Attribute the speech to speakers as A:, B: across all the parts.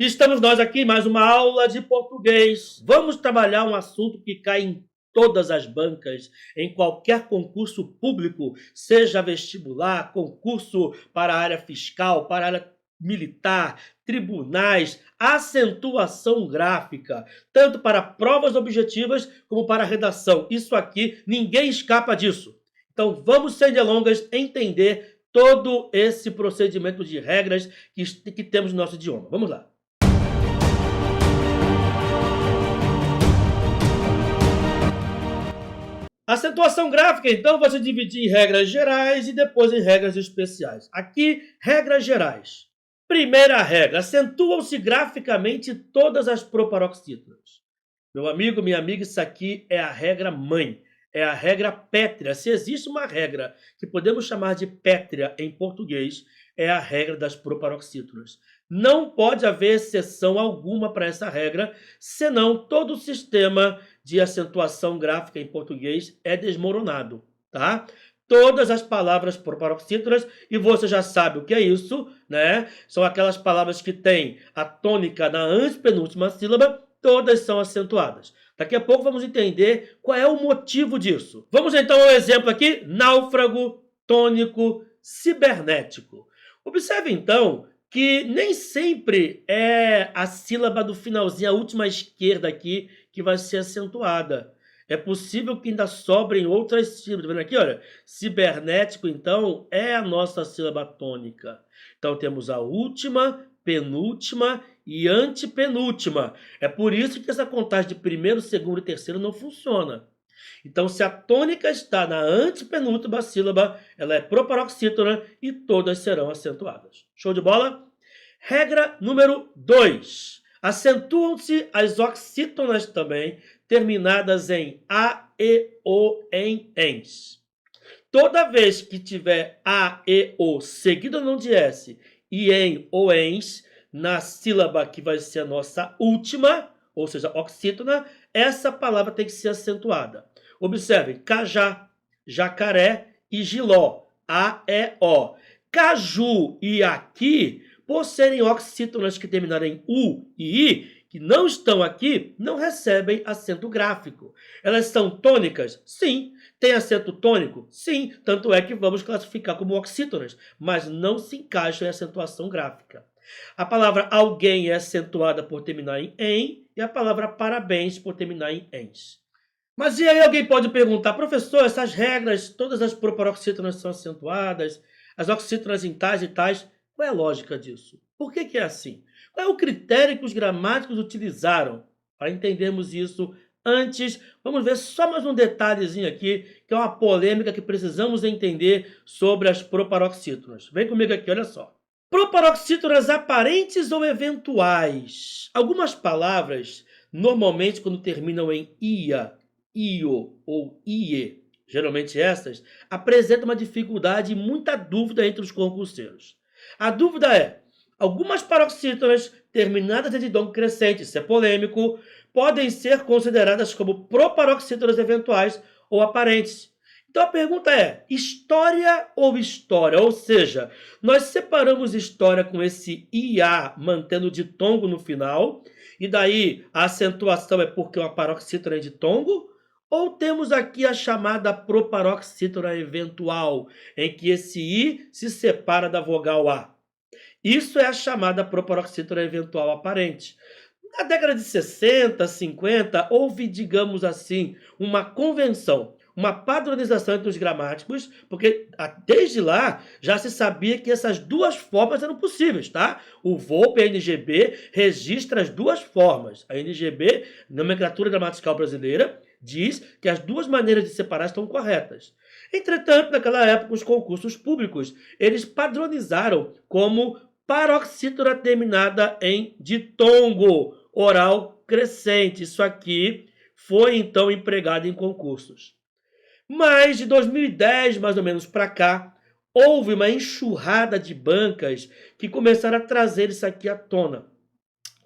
A: Estamos nós aqui em mais uma aula de português. Vamos trabalhar um assunto que cai em todas as bancas, em qualquer concurso público, seja vestibular, concurso para a área fiscal, para a área militar, tribunais, acentuação gráfica, tanto para provas objetivas como para redação. Isso aqui, ninguém escapa disso. Então vamos, sem delongas, entender todo esse procedimento de regras que temos no nosso idioma. Vamos lá. Acentuação gráfica, então, você dividir em regras gerais e depois em regras especiais. Aqui, regras gerais. Primeira regra, acentuam-se graficamente todas as proparoxítonas. Meu amigo, minha amiga, isso aqui é a regra mãe, é a regra pétrea. Se existe uma regra que podemos chamar de pétrea em português, é a regra das proparoxítonas. Não pode haver exceção alguma para essa regra, senão todo o sistema de acentuação gráfica em português é desmoronado, tá? Todas as palavras proparoxítonas, e você já sabe o que é isso, né? São aquelas palavras que têm a tônica na antepenúltima sílaba, todas são acentuadas. Daqui a pouco vamos entender qual é o motivo disso. Vamos então ao exemplo aqui: náufrago, tônico, cibernético. Observe então que nem sempre é a sílaba do finalzinho, a última esquerda aqui, que vai ser acentuada. É possível que ainda sobrem outras sílabas. Tá vendo aqui, olha? Cibernético, então, é a nossa sílaba tônica. Então, temos a última, penúltima e antepenúltima. É por isso que essa contagem de primeiro, segundo e terceiro não funciona. Então, se a tônica está na antepenúltima sílaba, ela é proparoxítona e todas serão acentuadas. Show de bola? Regra número 2. Acentuam-se as oxítonas também, terminadas em A, E, O, em, ENS. Toda vez que tiver A, E, O seguido não de S e em ou ENS, na sílaba que vai ser a nossa última, ou seja, oxítona, essa palavra tem que ser acentuada. Observem, cajá, jacaré e giló, A, E, O. Caju e aqui, por serem oxítonas que terminaram em U e I, que não estão aqui, não recebem acento gráfico. Elas são tônicas? Sim. Tem acento tônico? Sim. Tanto é que vamos classificar como oxítonas, mas não se encaixam em acentuação gráfica. A palavra alguém é acentuada por terminar em e a palavra parabéns por terminar em ens. Mas e aí alguém pode perguntar: professor, essas regras, todas as proparoxítonas são acentuadas, as oxítonas em tais e tais, qual é a lógica disso? Por que é assim? Qual é o critério que os gramáticos utilizaram? Para entendermos isso, antes, vamos ver só mais um detalhezinho aqui, que é uma polêmica que precisamos entender sobre as proparoxítonas. Vem comigo aqui, olha só. Proparoxítonas aparentes ou eventuais. Algumas palavras, normalmente quando terminam em ia, io ou ie, geralmente essas, apresentam uma dificuldade e muita dúvida entre os concurseiros. A dúvida é: algumas paroxítonas terminadas em didongo crescente, isso é polêmico, podem ser consideradas como proparoxítonas eventuais ou aparentes. Então a pergunta é: história ou história? Ou seja, nós separamos história com esse IA mantendo ditongo no final, e daí a acentuação é porque uma paroxítona é ditongo? Ou temos aqui a chamada proparoxítona eventual, em que esse I se separa da vogal A? Isso é a chamada proparoxítona eventual aparente. Na década de 60, 50, houve, digamos assim, uma convenção, uma padronização entre os gramáticos, porque desde lá já se sabia que essas duas formas eram possíveis, tá? O VOLPE e a NGB registra as duas formas. A NGB, Nomenclatura Gramatical Brasileira, diz que as duas maneiras de separar estão corretas. Entretanto, naquela época, os concursos públicos, eles padronizaram como paroxítona terminada em ditongo oral crescente. Isso aqui foi, então, empregado em concursos. Mas de 2010, mais ou menos, para cá, houve uma enxurrada de bancas que começaram a trazer isso aqui à tona.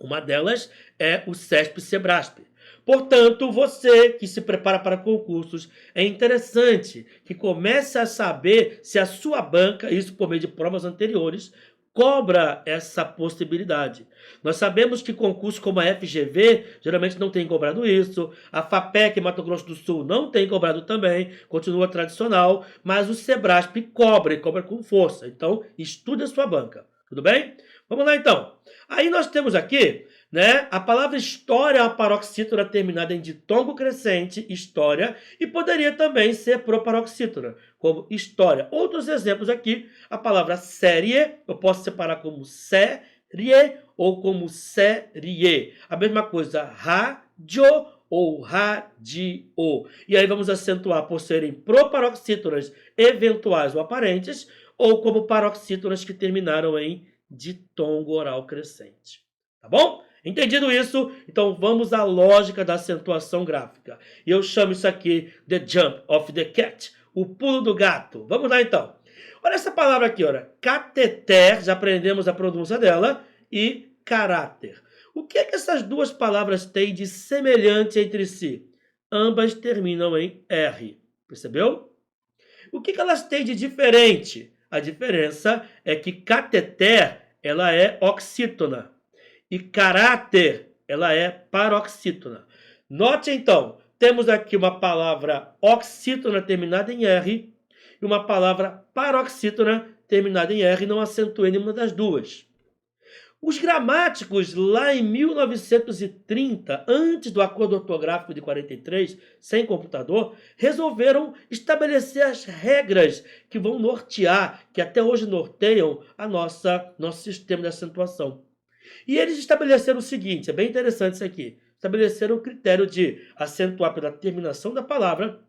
A: Uma delas é o CESP-SEBRASP. Portanto, você que se prepara para concursos, é interessante que comece a saber se a sua banca, isso por meio de provas anteriores, cobra essa possibilidade. Nós sabemos que concursos como a FGV geralmente não tem cobrado isso, a FAPEC Mato Grosso do Sul não tem cobrado também, continua tradicional, mas o Sebrasp cobra e cobra com força. Então, estude a sua banca, tudo bem? Vamos lá então. Aí nós temos aqui, né, a palavra história é uma paroxítona terminada em ditongo crescente, história, e poderia também ser proparoxítona, como história. Outros exemplos aqui, a palavra série, eu posso separar como série ou como série. A mesma coisa, rádio ou radio. E aí vamos acentuar por serem proparoxítonas eventuais ou aparentes, ou como paroxítonas que terminaram em ditongo oral crescente. Tá bom? Entendido isso? Então vamos à lógica da acentuação gráfica. E eu chamo isso aqui the jump of the cat, o pulo do gato. Vamos lá então. Olha essa palavra aqui, olha. Cateter, já aprendemos a pronúncia dela, e caráter. O que é que essas duas palavras têm de semelhante entre si? Ambas terminam em R. Percebeu? O que elas têm de diferente? A diferença é que cateter, ela é oxítona. E caráter, ela é paroxítona. Note então, temos aqui uma palavra oxítona terminada em R e uma palavra paroxítona terminada em R, não acentuei nenhuma das duas. Os gramáticos, lá em 1930, antes do Acordo Ortográfico de 43, sem computador, resolveram estabelecer as regras que vão nortear, que até hoje norteiam nosso sistema de acentuação. E eles estabeleceram o seguinte, é bem interessante isso aqui, estabeleceram o critério de acentuar pela terminação da palavra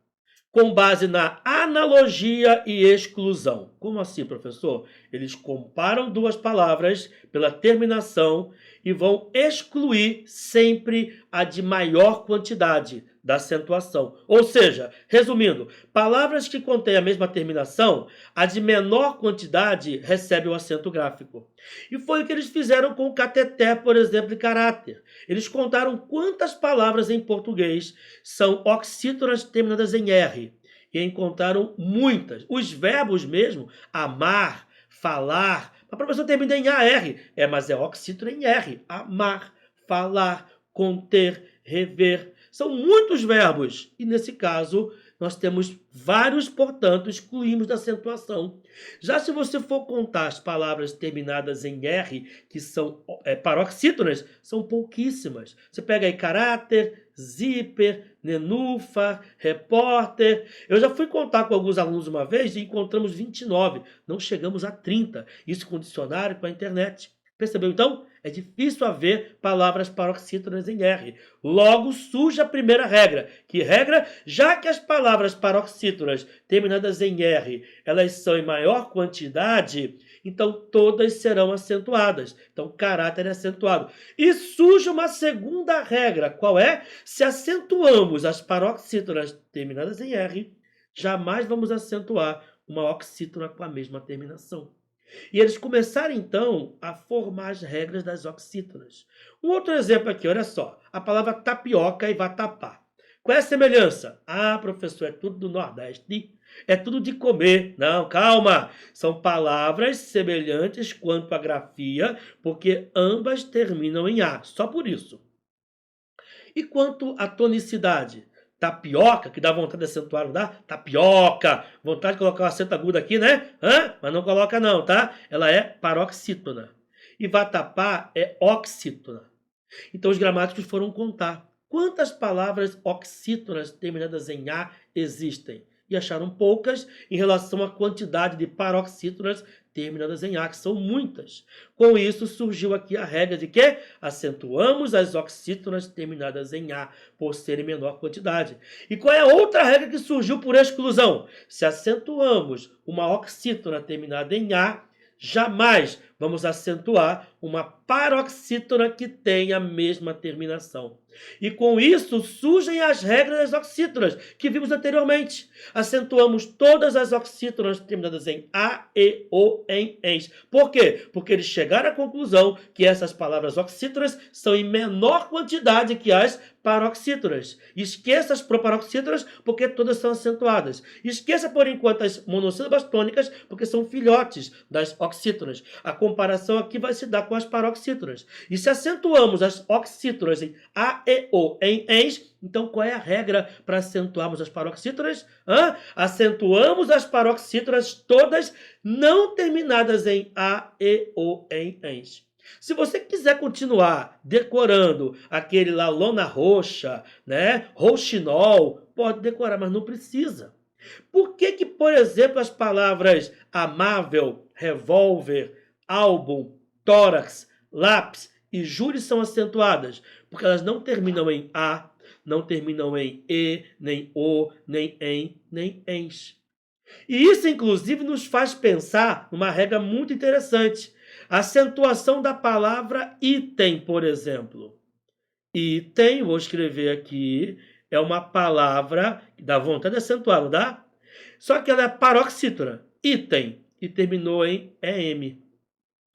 A: com base na analogia e exclusão. Como assim, professor? Eles comparam duas palavras pela terminação e vão excluir sempre a de maior quantidade da acentuação. Ou seja, resumindo, palavras que contêm a mesma terminação, a de menor quantidade recebe o acento gráfico. E foi o que eles fizeram com o cateter, por exemplo, e caráter. Eles contaram quantas palavras em português são oxítonas terminadas em R. E encontraram muitas. Os verbos mesmo, amar, falar, a professora termina em AR, mas é oxítona em R. Amar, falar, conter, rever. São muitos verbos. E nesse caso, nós temos vários, portanto, excluímos da acentuação. Já se você for contar as palavras terminadas em R, que são paroxítonas, são pouquíssimas. Você pega aí caráter, zíper, nenúfar, repórter. Eu já fui contar com alguns alunos uma vez e encontramos 29. Não chegamos a 30. Isso com o dicionário, com a internet. Percebeu então? É difícil haver palavras paroxítonas em R. Logo surge a primeira regra. Que regra? Já que as palavras paroxítonas terminadas em R, elas são em maior quantidade, então todas serão acentuadas. Então caráter é acentuado. E surge uma segunda regra. Qual é? Se acentuamos as paroxítonas terminadas em R, jamais vamos acentuar uma oxítona com a mesma terminação. E eles começaram, então, a formar as regras das oxítonas. Um outro exemplo aqui, olha só. A palavra tapioca e vatapá. Qual é a semelhança? Ah, professor, é tudo do Nordeste. É tudo de comer. Não, calma. São palavras semelhantes quanto à grafia, porque ambas terminam em A. Só por isso. E quanto à tonicidade? Tapioca, que dá vontade de acentuar, não dá? Tapioca. Vontade de colocar um acento agudo aqui, né? Mas não coloca não, tá? Ela é paroxítona. E vatapá é oxítona. Então os gramáticos foram contar quantas palavras oxítonas terminadas em A existem. E acharam poucas em relação à quantidade de paroxítonas terminadas em A, que são muitas. Com isso, surgiu aqui a regra de que acentuamos as oxítonas terminadas em A, por serem menor quantidade. E qual é a outra regra que surgiu por exclusão? Se acentuamos uma oxítona terminada em A, jamais vamos acentuar uma paroxítona que tenha a mesma terminação. E com isso surgem as regras das oxítonas que vimos anteriormente. Acentuamos todas as oxítonas terminadas em A, E, O, em ENS. Por quê? Porque eles chegaram à conclusão que essas palavras oxítonas são em menor quantidade que as paroxítonas. Esqueça as proparoxítonas porque todas são acentuadas. Esqueça, por enquanto, as monossílabas tônicas porque são filhotes das oxítonas. A comparação aqui vai se dar com as paroxítonas. E se acentuamos as oxítonas em A, E, O, em ENS, então qual é a regra para acentuarmos as paroxítonas? Acentuamos as paroxítonas todas não terminadas em A, E, O, em ENS. Se você quiser continuar decorando aquele lá lona roxa, né, rouxinol, pode decorar, mas não precisa. Por que que, por exemplo, as palavras amável, revólver, álbum, tórax, lápis e júri são acentuadas? Porque elas não terminam em A, não terminam em E, nem O, nem em, nem ens. E isso, inclusive, nos faz pensar numa regra muito interessante. A acentuação da palavra item, por exemplo. Item, vou escrever aqui, é uma palavra que dá vontade de acentuar, não dá? Só que ela é paroxítona, item, e terminou em EM.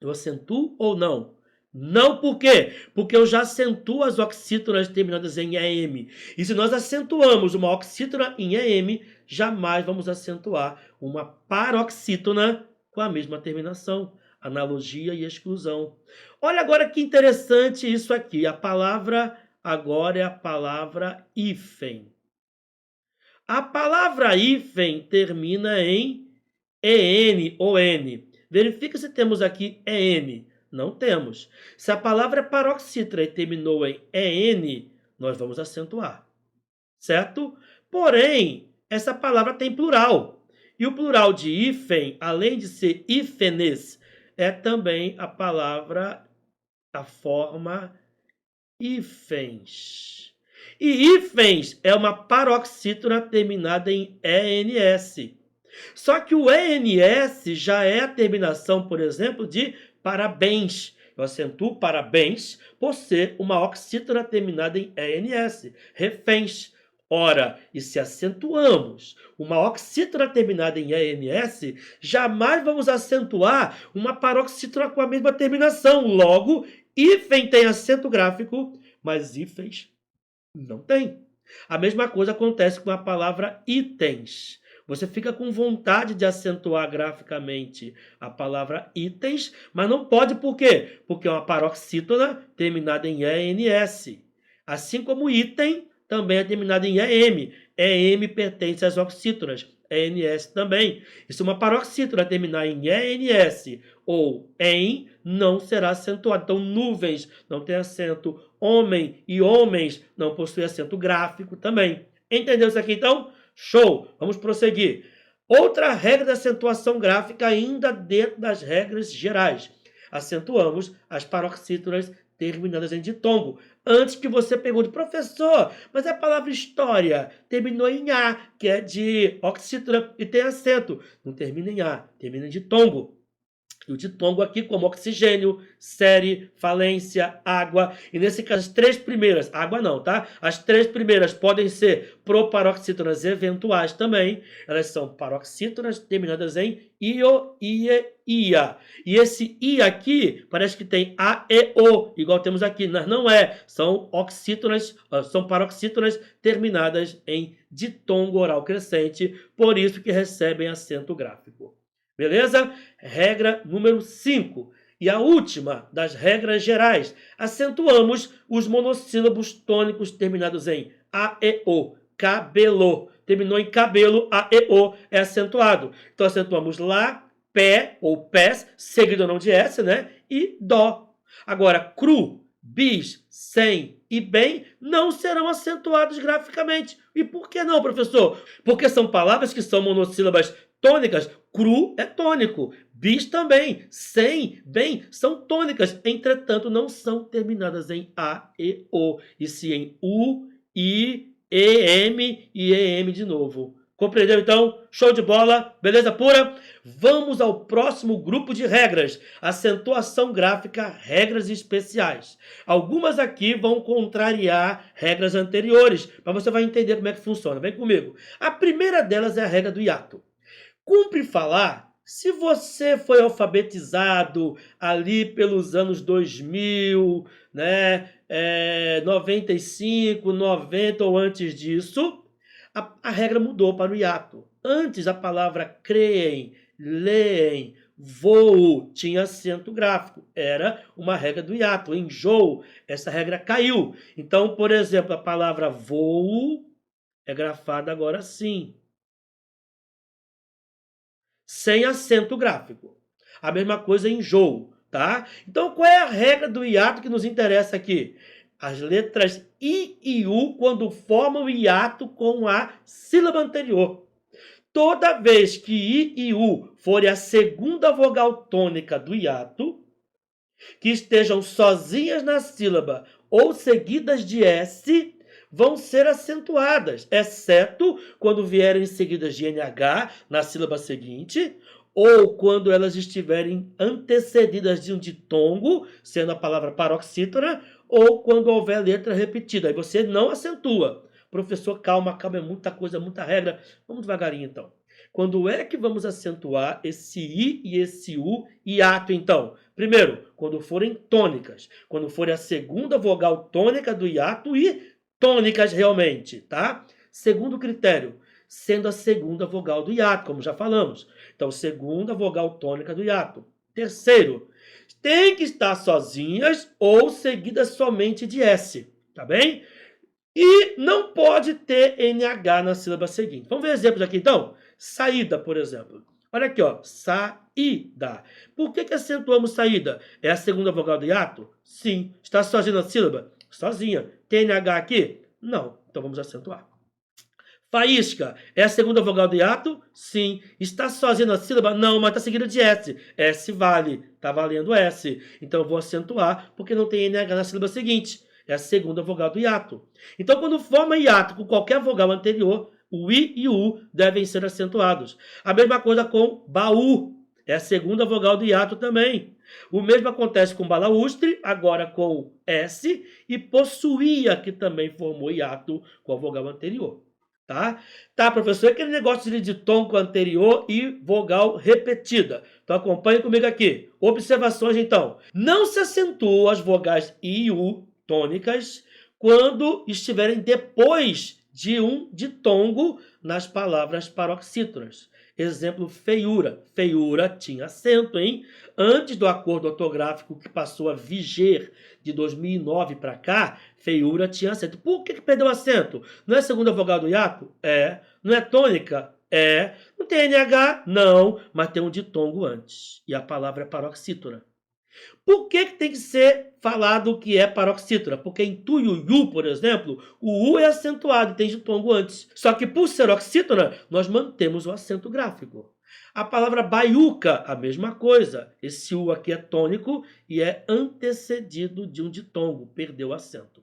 A: Eu acentuo ou não? Não, por quê? Porque eu já acentuo as oxítonas terminadas em EM. E se nós acentuamos uma oxítona em EM, jamais vamos acentuar uma paroxítona com a mesma terminação. Analogia e exclusão. Olha agora que interessante isso aqui. A palavra agora é a palavra hífen. A palavra hífen termina em EN ou N. Verifica se temos aqui EN. Não temos. Se a palavra é paroxítona e terminou em EN, nós vamos acentuar. Certo? Porém, essa palavra tem plural. E o plural de hífen, além de ser hífenes, é também a palavra, a forma hífens. E hífens é uma paroxítona terminada em ENS. Só que o ENS já é a terminação, por exemplo, de parabéns. Eu acentuo parabéns por ser uma oxítona terminada em ENS. Reféns. Ora, e se acentuamos uma oxítona terminada em ENS, jamais vamos acentuar uma paroxítona com a mesma terminação. Logo, hífen tem acento gráfico, mas hífens não tem. A mesma coisa acontece com a palavra itens. Você fica com vontade de acentuar graficamente a palavra itens, mas não pode por quê? Porque é uma paroxítona terminada em ENS. Assim como item também é terminado em EM. EM pertence às oxítonas. ENS também. E se uma paroxítona terminar em ENS ou em, não será acentuado. Então, nuvens não tem acento. Homem e homens não possuem acento gráfico também. Entendeu isso aqui, então? Show! Vamos prosseguir. Outra regra da acentuação gráfica ainda dentro das regras gerais. Acentuamos as paroxítonas terminadas em ditongo. Antes que você pergunte, professor, mas a palavra história terminou em A, que é de oxítona e tem acento. Não termina em A, termina em ditongo. E o ditongo aqui como oxigênio, série, falência, água. E nesse caso, as três primeiras, água não, tá? As três primeiras podem ser proparoxítonas eventuais também. Elas são paroxítonas terminadas em io, ie, ia. E esse i aqui parece que tem a, e, o, igual temos aqui. Mas não é. São oxítonas, são paroxítonas terminadas em ditongo oral crescente. Por isso que recebem acento gráfico. Beleza? Regra número 5. E a última das regras gerais. Acentuamos os monossílabos tônicos terminados em A, E, O. Cabelo. Terminou em cabelo, A, E, O é acentuado. Então, acentuamos lá, pé ou pés, seguido ou não de S, né? E dó. Agora, cru, bis, sem e bem não serão acentuados graficamente. E por que não, professor? Porque são palavras que são monossílabas tônicas. Cru é tônico, bis também, sem, bem, são tônicas, entretanto não são terminadas em A, E, O, e sim em U, I, E, M e EM de novo. Compreendeu então? Show de bola, beleza pura? Vamos ao próximo grupo de regras, acentuação gráfica, regras especiais. Algumas aqui vão contrariar regras anteriores, mas você vai entender como é que funciona, vem comigo. A primeira delas é a regra do hiato. Cumpre falar, se você foi alfabetizado ali pelos anos 2000, né, 95, 90 ou antes disso, a regra mudou para o hiato. Antes a palavra creem, leem, voo tinha acento gráfico. Era uma regra do hiato. Enjoo, essa regra caiu. Então, por exemplo, a palavra voo é grafada agora sim, sem acento gráfico. A mesma coisa enjoo, tá? Então, qual é a regra do hiato que nos interessa aqui? As letras I e U, quando formam hiato com a sílaba anterior. Toda vez que I e U forem a segunda vogal tônica do hiato, que estejam sozinhas na sílaba ou seguidas de S, vão ser acentuadas, exceto quando vierem seguidas de NH na sílaba seguinte, ou quando elas estiverem antecedidas de um ditongo, sendo a palavra paroxítona, ou quando houver letra repetida. Aí você não acentua. Professor, calma, calma, é muita coisa, muita regra. Vamos devagarinho, então. Quando é que vamos acentuar esse I e esse U hiato, então? Primeiro, quando forem tônicas. Quando for a segunda vogal tônica do hiato e tônicas realmente, tá? Segundo critério, sendo a segunda vogal do hiato, como já falamos. Então, segunda vogal tônica do hiato. Terceiro, tem que estar sozinhas ou seguidas somente de S, tá bem? E não pode ter NH na sílaba seguinte. Vamos ver exemplos aqui, então? Saída, por exemplo. Olha aqui, ó, saída. Por que acentuamos saída? É a segunda vogal do hiato? Sim. Está sozinha na sílaba? Sozinha. Tem NH aqui? Não. Então vamos acentuar. Faísca, é a segunda vogal do hiato? Sim. Está sozinha na sílaba? Não, mas está seguida de S. S vale. Está valendo S. Então eu vou acentuar, porque não tem NH na sílaba seguinte. É a segunda vogal do hiato. Então, quando forma hiato com qualquer vogal anterior, o I e o U devem ser acentuados. A mesma coisa com baú. É a segunda vogal do hiato também. O mesmo acontece com balaústre, agora com S, e possuía, que também formou hiato com a vogal anterior. Tá, professor? Aquele negócio de tom com anterior e vogal repetida. Então, acompanhe comigo aqui. Observações, então. Não se acentuam as vogais I e U tônicas quando estiverem depois de um ditongo nas palavras paroxítonas. Exemplo, feiura. Feiura tinha acento, hein? Antes do acordo ortográfico que passou a viger de 2009 para cá, feiura tinha acento. Por que perdeu acento? Não é segunda vogal do hiato? É. Não é tônica? É. Não tem NH? Não. Mas tem um ditongo antes. E a palavra é paroxítona. Por que tem que ser falado que é paroxítona? Porque em tu e o yu, por exemplo, o u é acentuado e tem ditongo antes. Só que por ser oxítona, nós mantemos o acento gráfico. A palavra baiuca, a mesma coisa. Esse u aqui é tônico e é antecedido de um ditongo, perdeu o acento.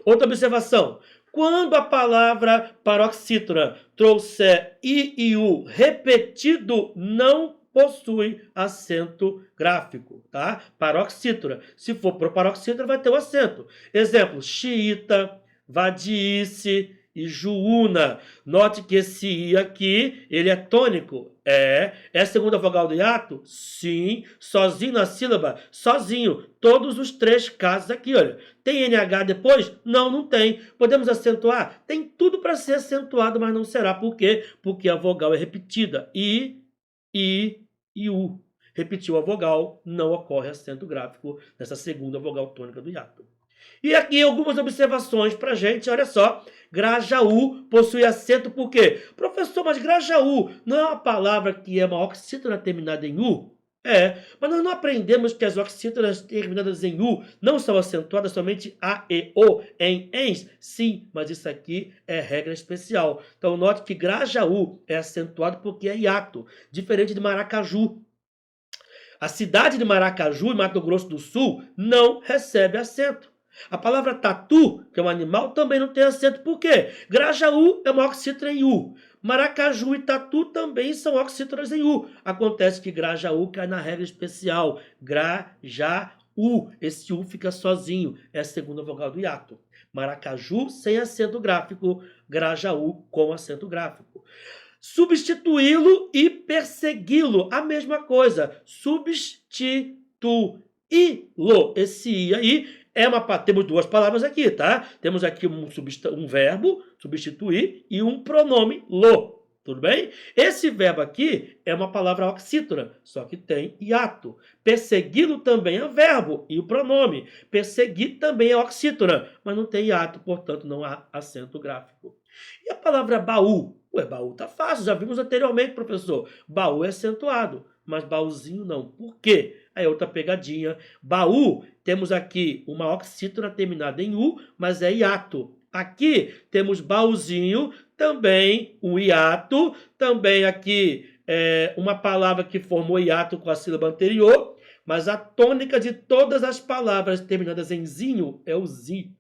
A: Outra observação. Quando a palavra paroxítona trouxer i e u repetido, não possui acento gráfico, tá? Paroxítona. Se for pro paroxítona, vai ter o acento. Exemplo, xiita, vadice e juúna. Note que esse i aqui, ele é tônico. É a segunda vogal do hiato? Sim. Sozinho na sílaba? Sozinho. Todos os três casos aqui, olha. Tem NH depois? Não, não tem. Podemos acentuar? Tem tudo para ser acentuado, mas não será. Por quê? Porque a vogal é repetida. I e U. Repetiu a vogal, não ocorre acento gráfico nessa segunda vogal tônica do hiato. E aqui algumas observações para a gente, olha só. Grajaú possui acento por quê? Professor, mas Grajaú não é uma palavra que é uma oxítona terminada em U? É, mas nós não aprendemos que as oxítonas terminadas em U não são acentuadas somente A, E, O, em ENS? Sim, mas isso aqui é regra especial. Então, note que Grajaú é acentuado porque é hiato, diferente de Maracaju. A cidade de Maracaju, em Mato Grosso do Sul, não recebe acento. A palavra tatu, que é um animal, também não tem acento. Por quê? Grajaú é uma oxítona em U. Maracaju e tatu também são oxítonas em U. Acontece que Grajaú cai na regra especial. Grajaú. Esse U fica sozinho. É a segunda vogal do hiato. Maracaju sem acento gráfico. Grajaú com acento gráfico. Substituí-lo e persegui-lo. A mesma coisa. Substituí-lo. Esse I aí temos duas palavras aqui, tá? Temos aqui um verbo, substituir, e um pronome, lo. Tudo bem? Esse verbo aqui é uma palavra oxítona, só que tem hiato. Persegui-lo também é verbo e o pronome. Perseguir também é oxítona, mas não tem hiato, portanto não há acento gráfico. E a palavra baú? Ué, baú tá fácil, já vimos anteriormente, professor. Baú é acentuado, mas baúzinho não. Por quê? Aí outra pegadinha. Baú, temos aqui uma oxítona terminada em U, mas é hiato. Aqui temos baúzinho, também um hiato, também aqui uma palavra que formou hiato com a sílaba anterior, mas a tônica de todas as palavras terminadas em zinho é o zi.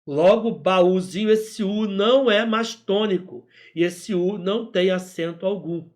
A: Logo, baúzinho, esse U não é mais tônico, e esse U não tem acento algum.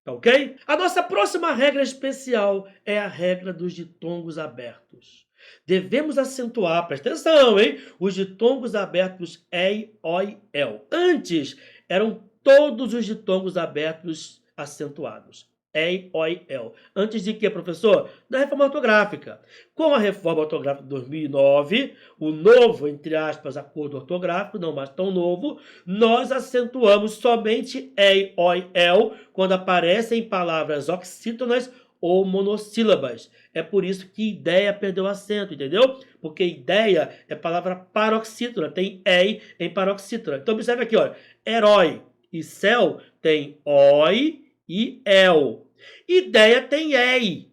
A: Tá ok? A nossa próxima regra especial é a regra dos ditongos abertos. Devemos acentuar, presta atenção, hein? Os ditongos abertos ei, oi, el. Antes, eram todos os ditongos abertos acentuados. Ei, oi, el. Antes de quê, professor? Da reforma ortográfica. Com a reforma ortográfica de 2009, o novo, entre aspas, acordo ortográfico, não mais tão novo, nós acentuamos somente ei, oi, el quando aparecem palavras oxítonas ou monossílabas. É por isso que ideia perdeu acento, entendeu? Porque ideia é palavra paroxítona, tem ei em paroxítona. Então observe aqui, olha, herói e céu tem oi e el. Ideia tem ei.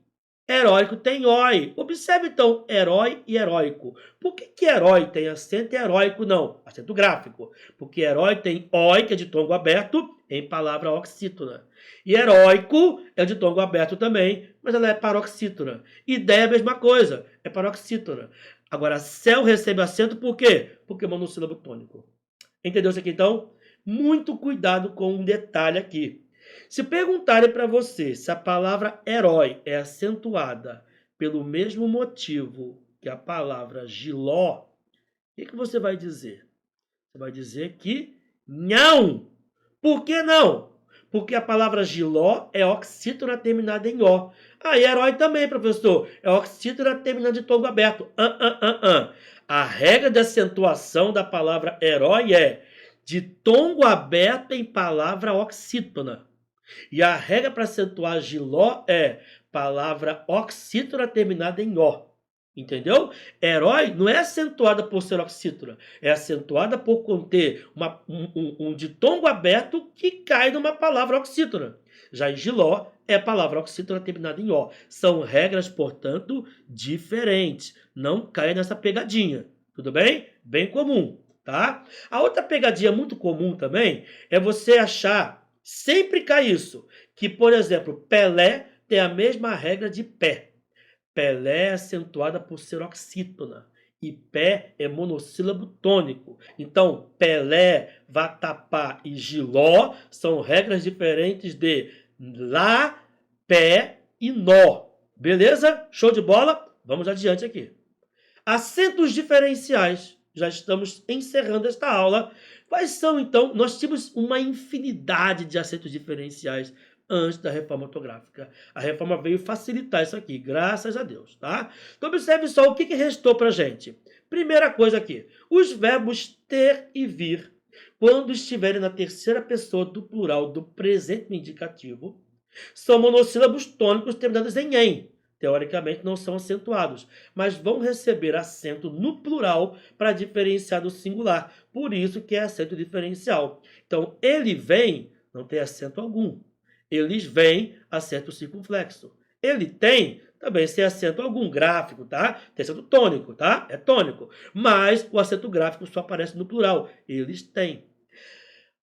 A: Heróico tem oi. Observe então, herói e heróico. Por que herói tem acento e heróico não? Acento gráfico. Porque herói tem oi, que é de tongo aberto, em palavra oxítona. E heróico é de tongo aberto também, mas ela é paroxítona. Ideia é a mesma coisa, é paroxítona. Agora, céu recebe acento por quê? Porque é monossílabo tônico. Entendeu isso aqui então? Muito cuidado com um detalhe aqui. Se perguntarem para você se a palavra herói é acentuada pelo mesmo motivo que a palavra giló, o que você vai dizer? Você vai dizer que não. Por que não? Porque a palavra giló é oxítona terminada em ó. E herói também, professor. É oxítona terminada de tongo aberto. A regra de acentuação da palavra herói é de tongo aberto em palavra oxítona. E a regra para acentuar giló é palavra oxítona terminada em ó. Entendeu? Herói não é acentuada por ser oxítona, é acentuada por conter um ditongo aberto que cai numa palavra oxítona. Já em giló é palavra oxítona terminada em ó. São regras, portanto, diferentes. Não caia nessa pegadinha. Tudo bem? Bem comum, tá? A outra pegadinha muito comum também é você achar, sempre cai isso, que, por exemplo, Pelé tem a mesma regra de pé. Pelé é acentuada por ser oxítona e pé é monossílabo tônico. Então, Pelé, vatapá e giló são regras diferentes de lá, pé e nó. Beleza? Show de bola? Vamos adiante aqui. Acentos diferenciais. Já estamos encerrando esta aula. Quais são, então? Nós tínhamos uma infinidade de acentos diferenciais antes da reforma ortográfica. A reforma veio facilitar isso aqui, graças a Deus, tá? Então, observe só o que restou para a gente. Primeira coisa aqui, os verbos ter e vir, quando estiverem na terceira pessoa do plural do presente indicativo, são monossílabos tônicos terminados em em. Teoricamente não são acentuados, mas vão receber acento no plural para diferenciar do singular. Por isso que é acento diferencial. Então, ele vem, não tem acento algum. Eles vêm, acento circunflexo. Ele tem, também sem acento algum, gráfico, tá? Tem acento tônico, tá? É tônico. Mas o acento gráfico só aparece no plural. Eles têm.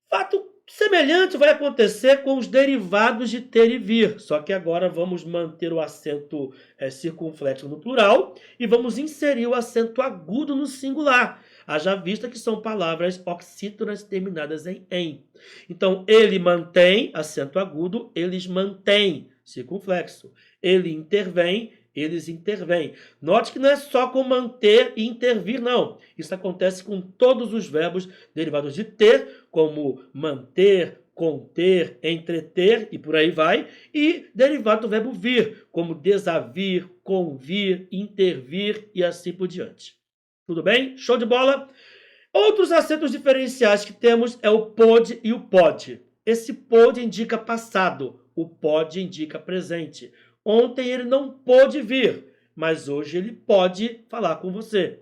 A: Fato semelhante vai acontecer com os derivados de ter e vir. Só que agora vamos manter o acento circunflexo no plural e vamos inserir o acento agudo no singular. Haja vista que são palavras oxítonas terminadas em em. Então, ele mantém, acento agudo, eles mantêm, circunflexo. Ele intervém, eles intervêm. Note que não é só com manter e intervir, não. Isso acontece com todos os verbos derivados de ter, como manter, conter, entreter e por aí vai. E derivado do verbo vir, como desavir, convir, intervir e assim por diante. Tudo bem? Show de bola? Outros acentos diferenciais que temos é o pode e o pode. Esse pôde indica passado, o pode indica presente. Ontem ele não pôde vir, mas hoje ele pode falar com você.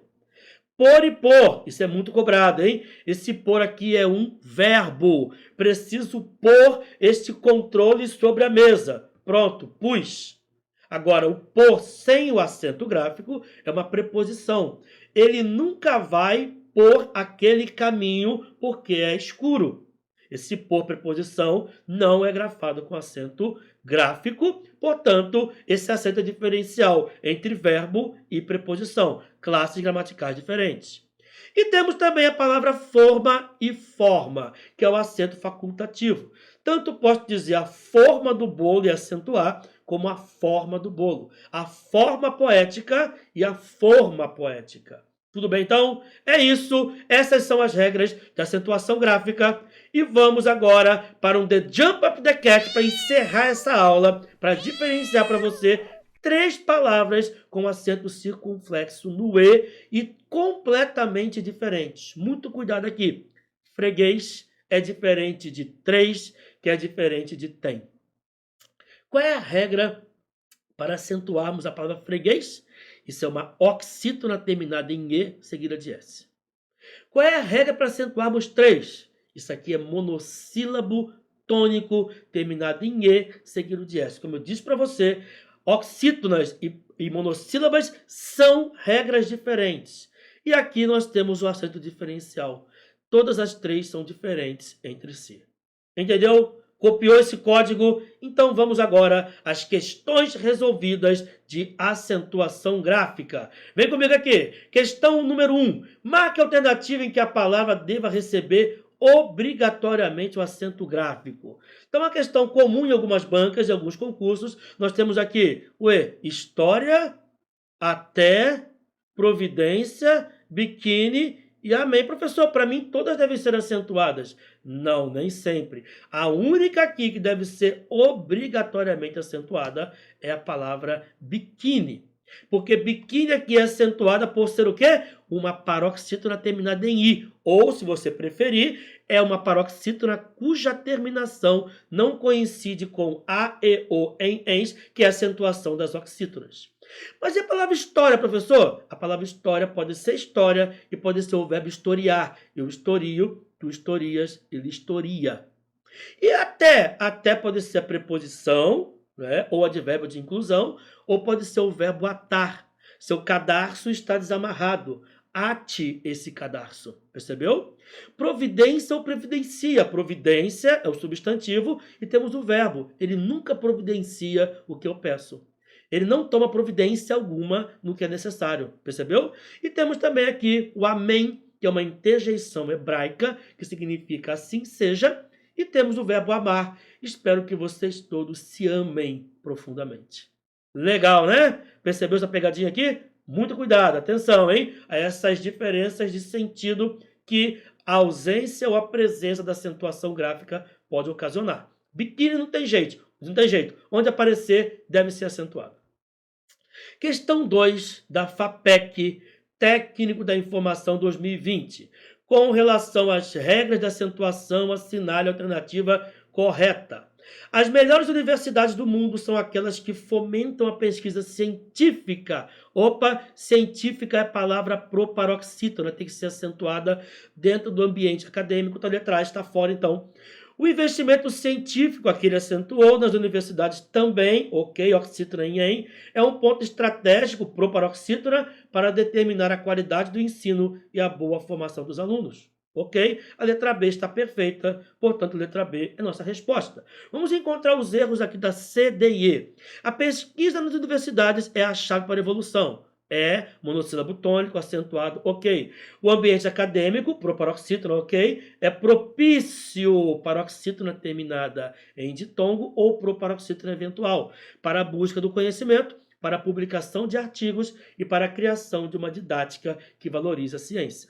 A: Pôr e pôr, isso é muito cobrado, hein? Esse pôr aqui é um verbo. Preciso pôr este controle sobre a mesa. Pronto, pus. Agora, o pôr sem o acento gráfico é uma preposição. Ele nunca vai por aquele caminho porque é escuro. Esse por preposição não é grafado com acento gráfico, portanto, esse acento é diferencial entre verbo e preposição, classes gramaticais diferentes. E temos também a palavra forma e forma, que é o acento facultativo. Tanto posso dizer a forma do bolo e acentuar, como a forma do bolo. A forma poética e a forma poética. Tudo bem, então? É isso. Essas são as regras de acentuação gráfica. E vamos agora para um The Jump Up the Cat para encerrar essa aula, para diferenciar para você 3 palavras com acento circunflexo no E completamente diferentes. Muito cuidado aqui. Freguês é diferente de 3, que é diferente de tem. Qual é a regra para acentuarmos a palavra freguês? Isso é uma oxítona terminada em E, seguida de S. Qual é a regra para acentuarmos 3? Isso aqui é monossílabo tônico terminado em E, seguido de S. Como eu disse para você, oxítonas e monossílabas são regras diferentes. E aqui nós temos o acento diferencial. Todas as 3 são diferentes entre si. Entendeu? Copiou esse código? Então vamos agora às questões resolvidas de acentuação gráfica. Vem comigo aqui. Questão número 1. Marque a alternativa em que a palavra deva receber obrigatoriamente o acento gráfico. Então, uma questão comum em algumas bancas e alguns concursos, nós temos aqui história, até, providência, biquíni e amém. Professor, para mim todas devem ser acentuadas. Não, nem sempre. A única aqui que deve ser obrigatoriamente acentuada é a palavra biquíni. Porque biquíni aqui é acentuada por ser o quê? Uma paroxítona terminada em I. Ou, se você preferir, é uma paroxítona cuja terminação não coincide com A, E, O em ens, que é a acentuação das oxítonas. Mas e a palavra história, professor? A palavra história pode ser história e pode ser o verbo historiar. Eu historio, tu historias, ele historia. E até pode ser a preposição, né, ou advérbio de inclusão, ou pode ser o verbo atar. Seu cadarço está desamarrado. Ate esse cadarço. Percebeu? Providência ou previdencia. Providência é o substantivo e temos o verbo. Ele nunca providencia o que eu peço. Ele não toma providência alguma no que é necessário. Percebeu? E temos também aqui o amém, que é uma interjeição hebraica, que significa assim seja. E temos o verbo amar. Espero que vocês todos se amem profundamente. Legal, né? Percebeu essa pegadinha aqui? Muito cuidado, atenção, hein? A essas diferenças de sentido que a ausência ou a presença da acentuação gráfica pode ocasionar. Biquíni não tem jeito. Onde aparecer, deve ser acentuado. Questão 2 da FAPEC, Técnico da Informação 2020. Com relação às regras de acentuação, assinale a alternativa correta. As melhores universidades do mundo são aquelas que fomentam a pesquisa científica. Científica é a palavra proparoxítona, tem que ser acentuada dentro do ambiente acadêmico, está ali atrás, está fora então. O investimento científico, aqui ele acentuou, nas universidades também, oxítona em em, é um ponto estratégico proparoxítona para determinar a qualidade do ensino e a boa formação dos alunos. A letra B está perfeita, portanto, a letra B é nossa resposta. Vamos encontrar os erros aqui da C, D e E. A pesquisa nas universidades é a chave para a evolução. É monossílabo tônico, acentuado, O ambiente acadêmico, proparoxítona, é propício, paroxítona terminada em ditongo ou proparoxítona eventual, para a busca do conhecimento, para a publicação de artigos e para a criação de uma didática que valorize a ciência.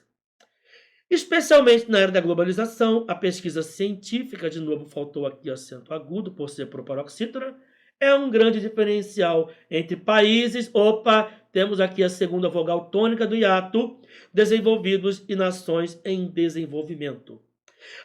A: Especialmente na era da globalização, a pesquisa científica, de novo faltou aqui acento agudo por ser proparoxítona, é um grande diferencial entre países, temos aqui a segunda vogal tônica do hiato, desenvolvidos e nações em desenvolvimento.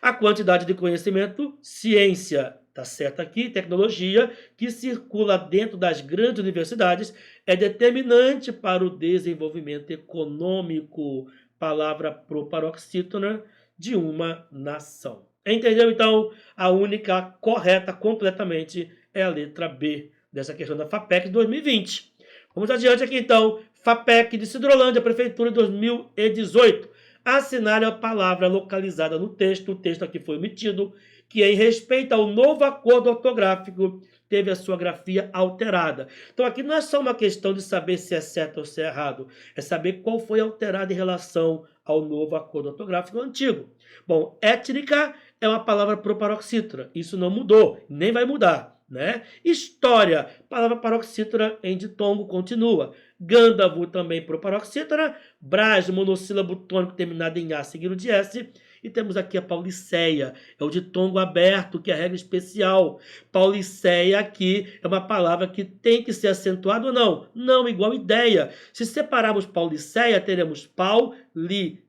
A: A quantidade de conhecimento, ciência, está certo aqui, tecnologia, que circula dentro das grandes universidades, é determinante para o desenvolvimento econômico, palavra paroxítona, de uma nação. Entendeu? Então, a única correta completamente é a letra B dessa questão da FAPEC de 2020. Vamos adiante aqui, então. FAPEC de Sidrolândia, Prefeitura 2018. Assinale a palavra localizada no texto, o texto aqui foi omitido, que em respeito ao novo acordo ortográfico teve a sua grafia alterada. Então aqui não é só uma questão de saber se é certo ou se é errado, é saber qual foi alterado em relação ao novo acordo ortográfico antigo. Bom, étnica é uma palavra proparoxítona, isso não mudou, nem vai mudar. Né? História, palavra paroxítona em ditongo continua. Gândavo também proparoxítona. Brás, monossílabo tônico terminado em A, seguido de S. E temos aqui a pauliceia, é o ditongo aberto, que é a regra especial. Pauliceia aqui é uma palavra que tem que ser acentuada ou não? Não, igual ideia. Se separarmos pauliceia, teremos pauliceia.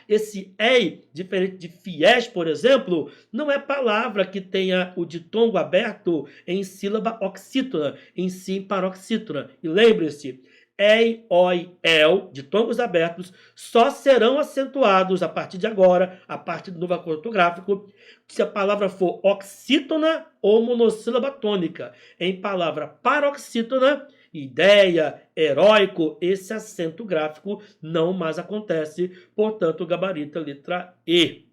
A: Esse ei, diferente de fiéis, por exemplo, não é palavra que tenha o ditongo aberto em sílaba oxítona, em si paroxítona. E lembre-se, ei, oi, el, ditongos abertos, só serão acentuados a partir de agora, a partir do novo acordo ortográfico, se a palavra for oxítona ou monossílaba tônica. Em palavra paroxítona, ideia, heróico, esse acento gráfico não mais acontece, portanto, gabarito letra E.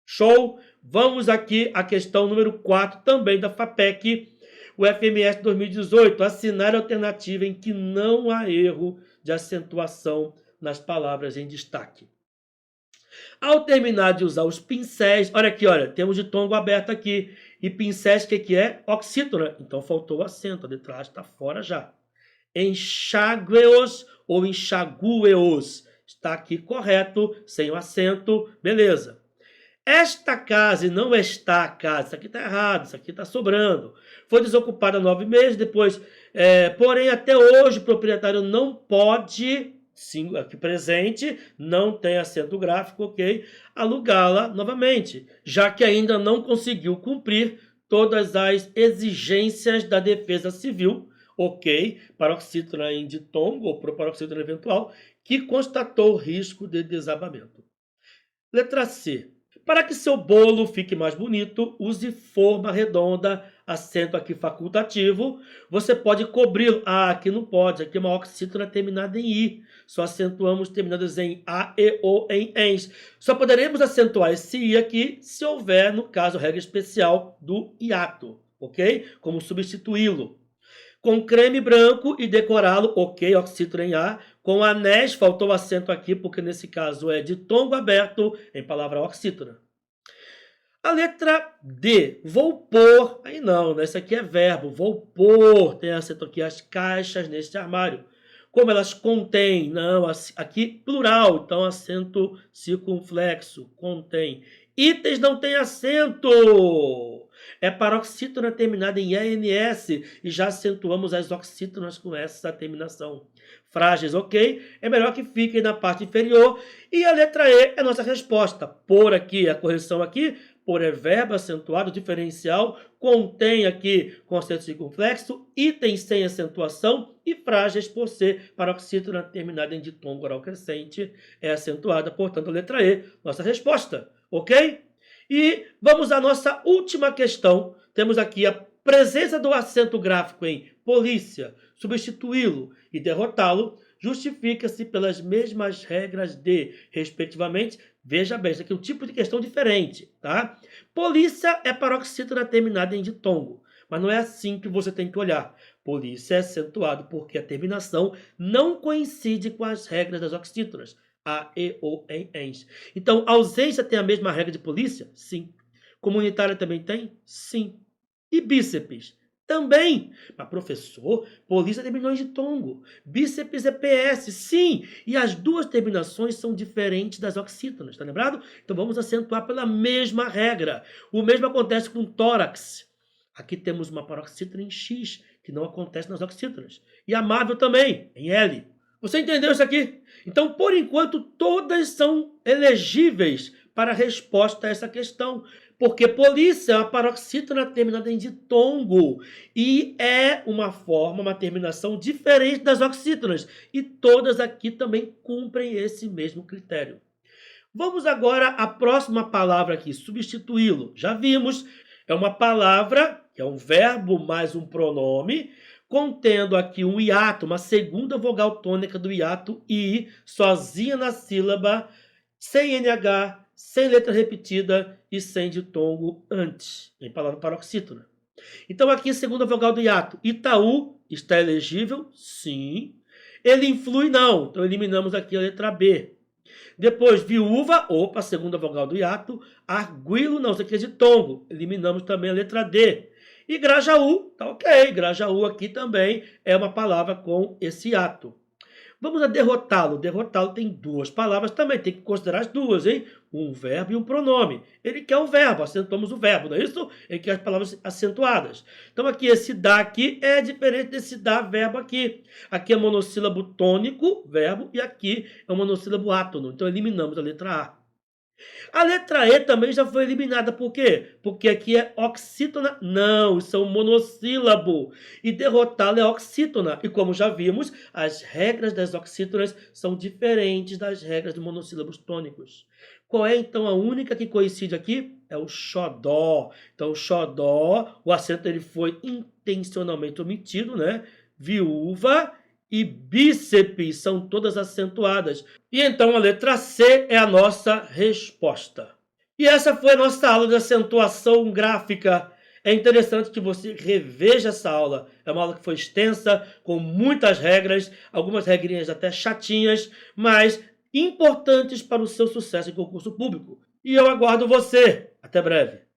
A: Show? Vamos aqui à questão número 4, também da FAPEC, o FMS 2018, assinar a alternativa em que não há erro de acentuação nas palavras em destaque. Ao terminar de usar os pincéis, olha aqui, olha, temos ditongo aberto aqui, e pincéis, o que é? Oxítona, então faltou o acento, a letra A está fora já. Enxágueos ou enxagueos. Está aqui correto, sem o acento, beleza. Esta casa e não está casa, isso aqui está errado, isso aqui está sobrando. Foi desocupada há 9 meses, depois, porém até hoje o proprietário não pode, sim, aqui presente, não tem acento gráfico, ok, alugá-la novamente, já que ainda não conseguiu cumprir todas as exigências da defesa civil, ok, paroxítona em ditongo ou proparoxítona eventual, que constatou risco de desabamento. Letra C. Para que seu bolo fique mais bonito, use forma redonda, acento aqui facultativo. Você pode cobrir. Aqui não pode, aqui é uma oxítona terminada em I. Só acentuamos terminadas em A, E, O, em ENS. Só poderemos acentuar esse I aqui se houver, no caso, regra especial do hiato, ok? Como substituí-lo. Com creme branco e decorá-lo, ok, oxítona em A. Com anéis, faltou o acento aqui, porque nesse caso é ditongo aberto em palavra oxítona. A letra D, vou pôr, aí não, né? Isso aqui é verbo, vou pôr, tem acento aqui, as caixas neste armário. Como elas contêm, não, aqui plural, então acento circunflexo, contém. Itens não tem acento. É paroxítona terminada em ENS e já acentuamos as oxítonas com essa terminação. Frágeis, ok? É melhor que fiquem na parte inferior. E a letra E é a nossa resposta. Por aqui, a correção aqui, por é verbo acentuado, diferencial, contém aqui com acento circunflexo, itens sem acentuação e frágeis por ser paroxítona terminada em ditongo oral crescente, é acentuada, portanto, a letra E, nossa resposta, ok? E vamos à nossa última questão. Temos aqui a presença do acento gráfico em polícia, substituí-lo e derrotá-lo, justifica-se pelas mesmas regras de, respectivamente, veja bem, isso aqui é um tipo de questão diferente, tá? Polícia é paroxítona terminada em ditongo, mas não é assim que você tem que olhar. Polícia é acentuado porque a terminação não coincide com as regras das oxítonas. A, E, O, em, ENS. Então, ausência tem a mesma regra de polícia? Sim. Comunitária também tem? Sim. E bíceps? Também. Mas, professor, polícia terminou em ditongo. Bíceps é PS? Sim. E as duas terminações são diferentes das oxítonas, tá lembrado? Então, vamos acentuar pela mesma regra. O mesmo acontece com tórax. Aqui temos uma paroxítona em X, que não acontece nas oxítonas. E amável também, em L. Você entendeu isso aqui? Então, por enquanto, todas são elegíveis para a resposta a essa questão. Porque polícia é uma paroxítona terminada em ditongo e é uma forma, uma terminação diferente das oxítonas. E todas aqui também cumprem esse mesmo critério. Vamos agora à próxima palavra aqui, substituí-lo. Já vimos, é uma palavra, que é um verbo mais um pronome, contendo aqui um hiato, uma segunda vogal tônica do hiato I, sozinha na sílaba, sem NH, sem letra repetida e sem ditongo antes, em palavra paroxítona. Então aqui, segunda vogal do hiato, Itaú, está elegível? Sim. Ele influi? Não. Então eliminamos aqui a letra B. Depois, viúva, opa, segunda vogal do hiato. Arguilo, não, isso aqui é ditongo. Eliminamos também a letra D. E Grajaú, tá ok. Grajaú aqui também é uma palavra com esse hiato. Vamos a derrotá-lo. Derrotá-lo tem duas palavras também, tem que considerar as duas, hein? Um verbo e um pronome. Ele quer o verbo, acentuamos o verbo, não é isso? Ele quer as palavras acentuadas. Então aqui, esse dá aqui é diferente desse dá verbo aqui. Aqui é monossílabo tônico, verbo, e aqui é um monossílabo átono. Então eliminamos a letra A. A letra E também já foi eliminada. Por quê? Porque aqui é oxítona. Não, isso é um monossílabo. E derrotá-lo é oxítona. E como já vimos, as regras das oxítonas são diferentes das regras de monossílabos tônicos. Qual é, então, a única que coincide aqui? É o xodó. Então, o xodó, o acento ele foi intencionalmente omitido, né? Viúva e bíceps são todas acentuadas. E então a letra C é a nossa resposta. E essa foi a nossa aula de acentuação gráfica. É interessante que você reveja essa aula. É uma aula que foi extensa, com muitas regras, algumas regrinhas até chatinhas, mas importantes para o seu sucesso em concurso público. E eu aguardo você. Até breve.